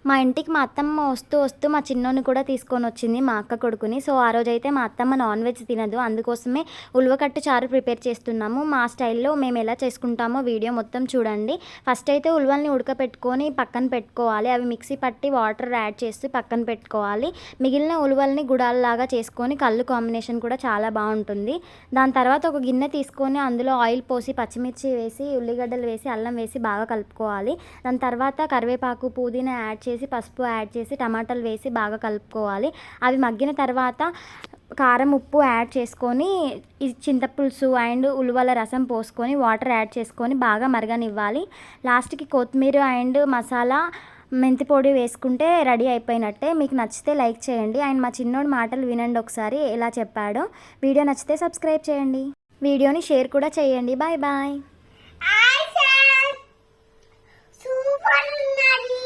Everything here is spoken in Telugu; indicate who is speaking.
Speaker 1: మా ఇంటికి మా అత్తమ్మ వస్తూ వస్తూ మా చిన్నోని కూడా తీసుకొని వచ్చింది, మా అక్క కొడుకుని. సో ఆ రోజైతే మా అత్తమ్మ నాన్ వెజ్ తినదు, అందుకోసమే ఉలవకట్టు చారు ప్రిపేర్ చేస్తున్నాము. మా స్టైల్లో మేము ఎలా చేసుకుంటామో వీడియో మొత్తం చూడండి. ఫస్ట్ అయితే ఉలవల్ని ఉడకపెట్టుకొని పక్కన పెట్టుకోవాలి, అవి మిక్సీ పట్టి వాటర్ యాడ్ చేసి పక్కన పెట్టుకోవాలి. మిగిలిన ఉలవల్ని గుడాల్లాగా చేసుకొని కళ్ళు కాంబినేషన్ కూడా చాలా బాగుంటుంది. దాని తర్వాత ఒక గిన్నె తీసుకొని అందులో ఆయిల్ పోసి పచ్చిమిర్చి వేసి ఉల్లిగడ్డలు వేసి అల్లం వేసి బాగా కలుపుకోవాలి. దాని తర్వాత కరివేపాకు పుదీనా యాడ్ చేసి పసుపు యాడ్ చేసి టమాటాలు వేసి బాగా కలుపుకోవాలి. అవి మగ్గిన తర్వాత కారం ఉప్పు యాడ్ చేసుకొని ఈ చింతపులుసు అండ్ ఉలువల రసం పోసుకొని వాటర్ యాడ్ చేసుకొని బాగా మరగనివ్వాలి. లాస్ట్కి కొత్తిమీర అండ్ మసాలా మెంతి పొడి వేసుకుంటే రెడీ అయిపోయినట్టే. మీకు నచ్చితే లైక్ చేయండి అండ్ మా చిన్నోడి మాటలు వినండి ఒకసారి ఎలా చెప్పాడో. వీడియో నచ్చితే సబ్స్క్రైబ్ చేయండి, వీడియోని షేర్ కూడా చేయండి. Bye bye.
Speaker 2: సూపర్ ఉన్నది.